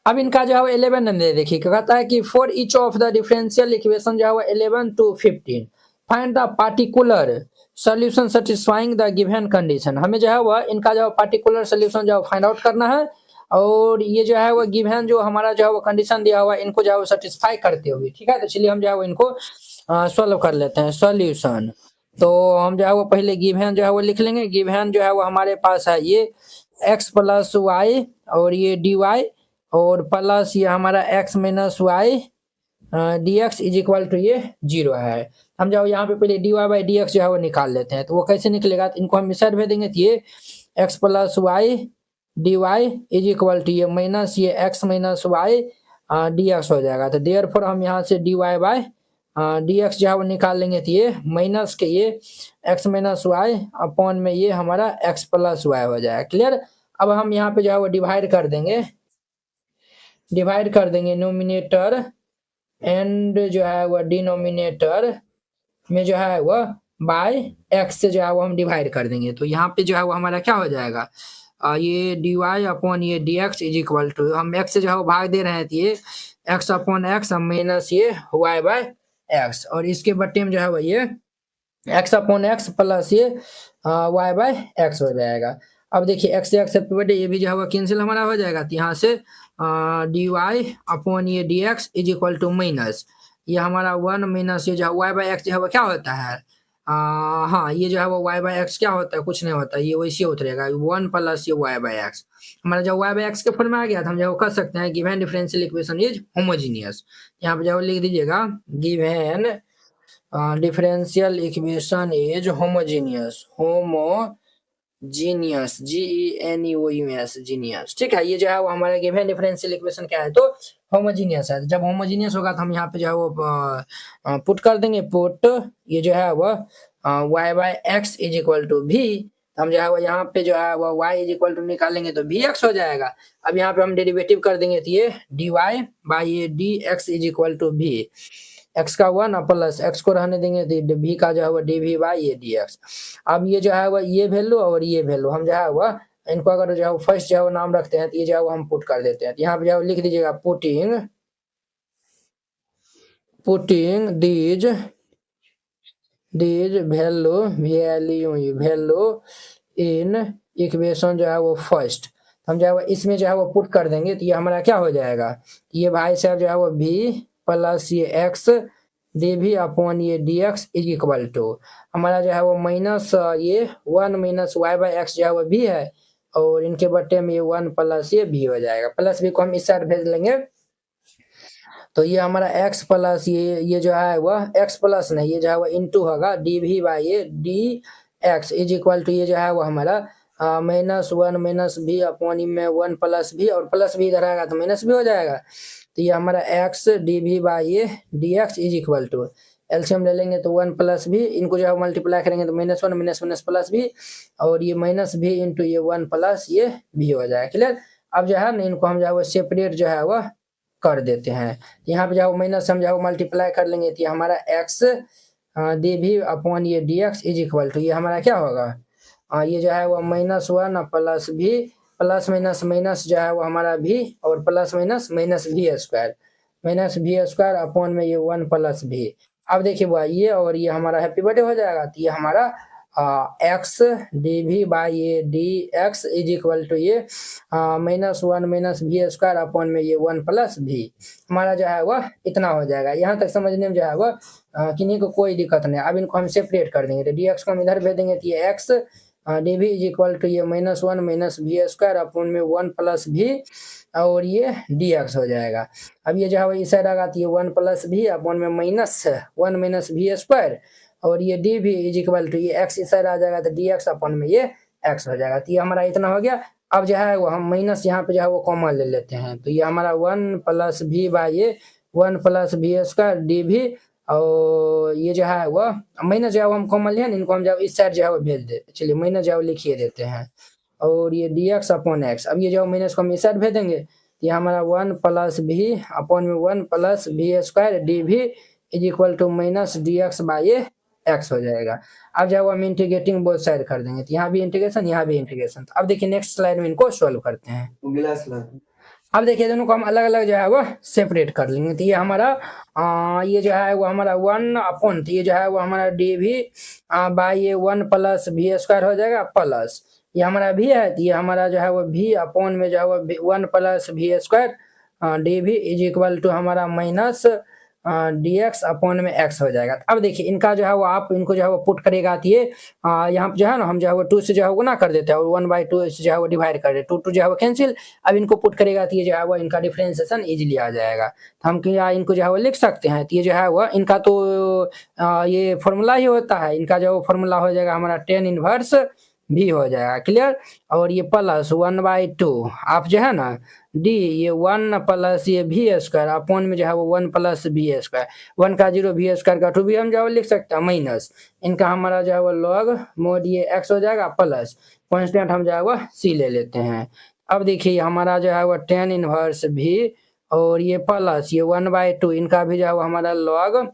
अब इनका जो है 11 दे देखिए क्या कहता है कि for each of the differential equation जो है 11 to 15 find the particular solution satisfying the given condition. हमें जो है वह इनका जो पार्टिकुलर सोल्यूशन जो फाइंड आउट करना है और ये जो है वो गिवन जो हमारा जो है वो कंडीशन दिया हुआ है इनको जो है सेटिस्फाई करते हुए। ठीक है, तो चलिए हम जो है वो इनको सॉल्व कर लेते हैं। सॉल्यूशन तो हम जो है वो पहले गिवन जो है वो लिख लेंगे। गिवन जो है वो हमारे पास है ये x प्लस वाई और ये dy और प्लस ये हमारा x minus y d x is equal to ये 0 है। हम जो यहाँ पे पहले d y by d x जो है वो निकाल लेते हैं। तो वो कैसे निकलेगा, तो इनको हम इस साइड भेज देंगे तो ये x plus y d y is equal to ये माइनस ये x minus y d x हो जाएगा। तो देयर फोर हम यहाँ से d y by d x जो है वो निकाल लेंगे तो ये माइनस के ये x माइनस वाई अपॉन में ये हमारा x प्लस वाई हो जाएगा। क्लियर। अब हम यहाँ पे जो है वो डिवाइड कर देंगे नोमिनेटर एंड जो है वह डिनोमिनेटर में जो है वह बाय एक्स से जो है वो हम डिवाइड कर देंगे। तो यहाँ पे जो है वो हमारा क्या हो जाएगा, ये डी वाई अपॉन ये d x is equal to हम एक्स से जो है वो भाग दे रहे हैं तो ये एक्स अपॉन एक्स माइनस ये वाई बाय एक्स और इसके बट्टे में जो है वो ये एक्स अपॉन एक्स प्लस ये वाई बाय एक्स हो जाएगा। अब देखिए एक्स से एक्स बटे ये भी जो है वो कैंसिल हमारा हो जाएगा। तो यहाँ से डी वाई अपॉन ये d x is equal to minus ये हमारा 1 माइनस ये जो है वाई बाई एक्स जो है वो क्या होता है, हाँ ये जो है वो वाई बाई एक्स क्या होता है, कुछ नहीं होता, ये वैसे उतरेगा 1 प्लस ये वाई बाई एक्स। हमारा जब वाई बाई एक्स के फॉर्म में आ गया तो हम जो कर सकते हैं given differential equation is homogeneous. यहाँ पे जो लिख दीजिएगा given differential equation is homogeneous GENEUS genius. ठीक है, ये जो है वो हमारा गिवन डिफरेंशियल इक्वेशन क्या है तो होमोजीनियस है। जब होमोजीनियस होगा तो हम यहाँ पे जो है वो पुट कर देंगे पुट ये जो है वो y by x is equal to भी। हम जो है वो यहाँ पे जो है वो y इज इक्वल टू निकालेंगे तो भी x हो जाएगा। अब यहाँ पे हम डेरिवेटिव कर देंगे तो ये dy बाई ये dx इज इक्वल टू भी x का 1 प्लस x को रहने देंगे तो v का जो है वो dv बाई ये dx। अब ये जो है वो ये वैल्यू और ये वैल्यू हम जो है वो इनको अगर जो है फर्स्ट जो है वो नाम रखते हैं तो ये जो है वो हम पुट कर देते हैं। यहाँ पे जो है लिख दीजिएगा putting these value in equation जो है वो फर्स्ट हम जो है वो इसमें जो है वो पुट कर देंगे तो ये हमारा क्या हो जाएगा, ये भाई साहब जो है वो v प्लस ये x dv अपॉन ये dx इज इक्वल टू हमारा जो है वो माइनस ये 1 माइनस वाई बाई एक्स जो है वो भी है और इनके बट्टे में ये 1 प्लस ये भी हो जाएगा। प्लस भी को हम इस साइड भेज लेंगे तो ये हमारा x प्लस ये जो है वह x प्लस नहीं ये जो है वो इंटू होगा dv बाई ये dx इज इक्वल टू ये जो है वो हमारा माइनस 1 माइनस भी अपॉन में 1 प्लस भी और प्लस भी इधर आएगा तो माइनस भी हो जाएगा। तो ये हमारा x dv बाई ये dx is equal to LCM ले लेंगे तो 1 प्लस भी इनको जो है मल्टीप्लाई करेंगे तो माइनस 1 माइनस माइनस प्लस भी और ये माइनस भी इंटू ये 1 प्लस ये भी हो जाएगा। क्लियर। अब जो है ना इनको हम जो है वो सेपरेट जो है वह कर देते हैं। यहाँ पे जो माइनस हम जो मल्टीप्लाई कर लेंगे तो ये हमारा x dv अपॉन ये dx इज इक्वल टू ये हमारा क्या होगा, ये जो है वो माइनस 1 प्लस भी प्लस माइनस माइनस जो है वो हमारा भी और प्लस माइनस माइनस भी स्क्वायर अपॉन में ये 1 प्लस भी। अब देखिए वो ये और ये हमारा हैप्पी बर्थडे हो जाएगा तो ये हमारा x dv बाई ये dx इज इक्वल टू ये माइनस 1 माइनस भी स्क्वायर अपॉन में ये 1 प्लस भी हमारा जो है वह इतना हो जाएगा। यहाँ तक समझने में जो है वह किन्हीं को कोई दिक्कत नहीं। अब इनको हम सेपरेट कर देंगे तो dx को हम इधर भेज देंगे तो ये x dv is equal to ये माइनस 1 माइनस भी स्क्वायर अपॉन में 1 प्लस भी और ये dx हो जाएगा। अब ये जो है इस साइड आगा तो ये 1 प्लस भी अपॉन में माइनस 1 माइनस भी स्क्वायर और ये dv इज इक्वल टू ये x इस साइड आ जाएगा तो dx अपॉन में ये x हो जाएगा। तो ये हमारा इतना हो गया। अब जो है वो हम माइनस यहाँ पे जो है वो कॉमन ले लेते हैं तो ये हमारा 1 प्लस भी बाई ये 1 प्लस भी स्क्वायर dv और ये जो है वो माइनस जो है हम कॉमन लिया इनको हम जब इस साइड जो है वो भेज दे चलिए माइनस जो है लिखिए देते हैं और ये dx अपॉन x। अब ये जो माइनस को हम इस साइड भेज देंगे ये हमारा 1 प्लस भी अपॉन में 1 प्लस भी square dv is equal to minus dx by ये x हो जाएगा। अब जो हम इंटीग्रेटिंग बोथ साइड कर देंगे तो यहाँ भी इंटीग्रेशन यहाँ भी इंटीग्रेशन। अब देखिए नेक्स्ट स्लाइड में इनको सॉल्व करते हैं। अब देखिए दोनों को हम अलग अलग जो है वो सेपरेट कर लेंगे। तो ये हमारा ये जो है वो हमारा 1 तो ये जो है वो हमारा डी भी बाई ये 1 प्लस वी स्क्वायर हो जाएगा प्लस ये हमारा भी है, तो ये हमारा जो है वो भी अपॉन में जो है वो 1 प्लस वी स्क्वायर डी भी इज इक्वल टू हमारा माइनस डी एक्स अपॉन में एक्स हो जाएगा। अब देखिए इनका जो है वो आप इनको जो है वो पुट करेगा, तो ये यहाँ पे जो है ना हम जो है वो 2 से जो है वो ना कर देते हैं और 1/2 से जो है वो डिवाइड कर देते, 2 जो है वो कैंसिल। अब इनको पुट करेगा तो ये जो है वो इनका डिफरेंशिएशन इजीली आ जाएगा। तो हम क्या इनको जो है वो लिख सकते हैं, तो ये जो है वो इनका तो ये फॉर्मूला ही होता है, इनका जो फॉर्मूला हो जाएगा हमारा tan इनवर्स भी हो जाएगा, क्लियर। और ये प्लस 1/2 आप जो है ना डी ये 1 प्लस ये भी स्क्वायर अपॉन में जो है वो 1 प्लस बी स्क्वायर 1 का 0 भी स्क्वायर का 2 भी हम जो है लिख सकते हैं माइनस इनका हमारा जो है वो लॉग मोड ये एक्स हो जाएगा प्लस कांस्टेंट हम जो है वो सी ले लेते हैं। अब देखिए हमारा जो है वो tan इनवर्स भी और ये प्लस ये 1/2 इनका भी जो है वो हमारा लॉग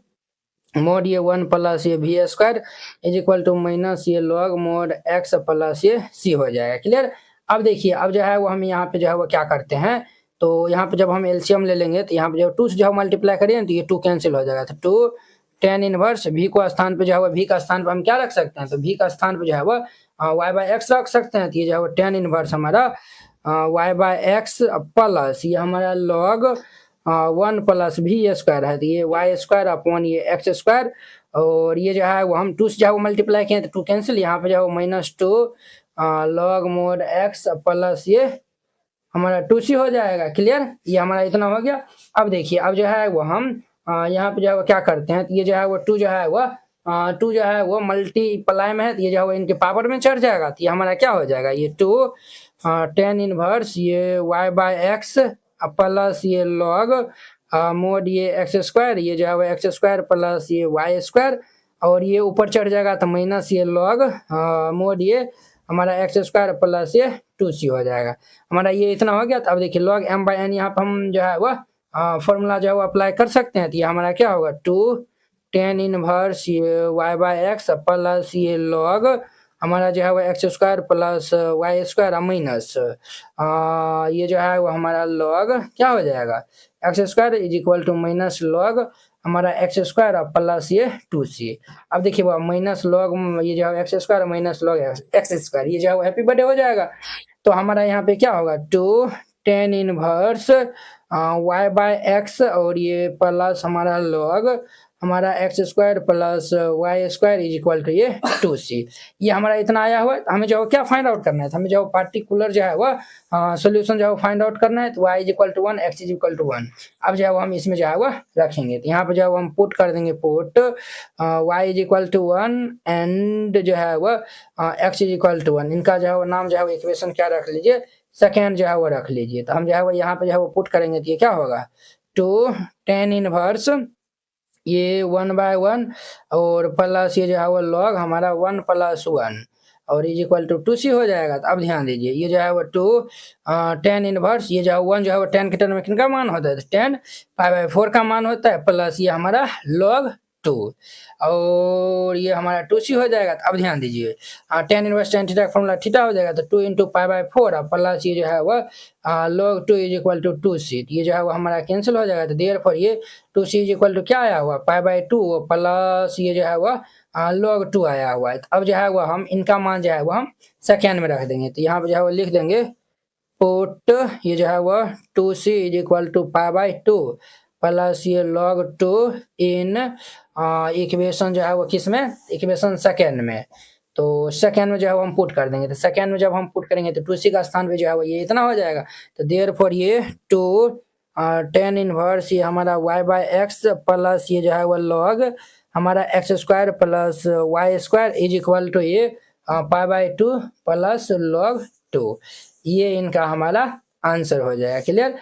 मोड ये 1 प्लस ये v square is equal to minus ये लॉग मोड एक्स प्लस ये सी हो जाएगा, क्लियर। अब देखिए अब जो है वो हम यहाँ पे जो है वो क्या करते हैं, तो यहाँ पे जब हम एलसीएम ले लेंगे तो यहाँ पे जो 2 से जो है मल्टीप्लाई करेंगे तो ये 2 कैंसिल हो जाएगा, तो 2 tan इनवर्स भी को स्थान पे जो है वो भी का स्थान पे हम क्या रख सकते हैं, तो भी का स्थान पे जो है वो y/x रख सकते हैं। तो ये जो है वो tan इनवर्स हमारा y/x प्लस ये हमारा लॉग 1 प्लस भी स्क्वायर है, तो ये वाई स्क्वायर अपॉन ये एक्स स्क्वायर और ये जो है वो हम 2 से जो है वो मल्टीप्लाई किए तो 2 कैंसिल, यहाँ पे जो है वो -2 लॉग मोड एक्स प्लस ये हमारा 2c हो जाएगा, क्लियर। ये हमारा इतना हो गया। अब देखिए अब जो है वो हम यहाँ पे जो है वो क्या करते हैं, तो ये जो है वो 2 जो है वो 2 जो है वो मल्टीप्लाई में है, तो ये जो है वो इनके पावर में चढ़ जाएगा, तो ये हमारा क्या हो जाएगा ये 2 tan इनवर्स ये y/x प्लस ये लॉग मोड ये एक्स स्क्वायर ये जो है वो एक्स स्क्वायर प्लस ये वाई स्क्वायर और ये ऊपर चढ़ जाएगा तो माइनस ये लॉग मोड ये हमारा एक्स स्क्वायर प्लस ये 2c हो जाएगा। हमारा ये इतना हो गया। तो अब देखिए लॉग m/n यहाँ पर हम जो है वो फॉर्मूला जो है वो अप्लाई कर सकते हैं, तो ये हमारा क्या होगा 2 tan इनवर्स ये y/x प्लस ये लॉग हमारा जो है वो x square plus y square minus ये जो है वो हमारा लॉग क्या हो जाएगा x square is equal to minus log हमारा एक्स स्क्वायर प्लस ये 2c। अब देखिए वो माइनस लॉग ये जो है x square minus log x square ये जो है वो हैप्पी बर्थडे हो जाएगा। तो हमारा यहाँ पे क्या होगा 2 tan इनवर्स y/x और ये प्लस हमारा लॉग हमारा x square plus y square is equal to ये 2c। ये हमारा इतना आया हुआ है। हमें जो क्या फाइंड आउट करना है, तो हमें जो पार्टिकुलर जो है वो सोल्यूशन जो है फाइंड आउट करना है, तो y is equal to 1 x is equal to 1। अब जो है वो हम इसमें जो है वो रखेंगे, तो यहाँ पे जो है वो हम पुट कर देंगे put y is equal to 1 and जो है वो x इज इक्वल टू 1। इनका जो है वो नाम जो है वो इक्वेशन क्या रख लीजिए सेकेंड जो है वो रख लीजिए। तो हम जो है वो यहाँ पे जो है वो पुट करेंगे तो ये क्या होगा 2 tan इनवर्स ये 1/1 और प्लस ये जो है वो लॉग हमारा 1 + 1 और इज इक्वल टू 2c हो जाएगा। तो अब ध्यान दीजिए ये जो है वो 2 tan इनवर्स ये जो है 1 जो है वो tan के टर्म में किनका मान होता है, तो tan π/4 का मान होता है प्लस ये हमारा log 2 और ये हमारा 2c हो जाएगा। तो अब ध्यान दीजिए tan इनवर्स tan थीटा का फॉर्मूला थीटा हो जाएगा, तो 2 × π/4 प्लस ये जो है वो log 2 is equal to 2c। ये जो है वो हमारा कैंसिल हो जाएगा। तो देयरफॉर ये 2c इज इक्वल टू क्या आया हुआ π/2 प्लस ये जो है वो log 2 आया हुआ है। तो अब जो है वो हम इनका मान जो है वो हम सेकेंड में रख देंगे। तो यहाँ पे जो है वो लिख देंगे पुट ये जो है वो 2c is equal to π/2 plus ये log 2 इन इक्वेशन जो है वो किस में इक्वेशन सेकेंड में। तो सेकेंड में जो है वो हम पुट कर देंगे। तो सेकेंड में जब हम पुट करेंगे तो 2c का स्थान पे जो है वो ये इतना हो जाएगा। तो देयरफॉर ये 2 tan इनवर्स ये हमारा y/x प्लस ये जो है वो log हमारा x square plus y square is equal to ये π/2 प्लस log 2। ये इनका हमारा आंसर हो जाएगा, क्लियर।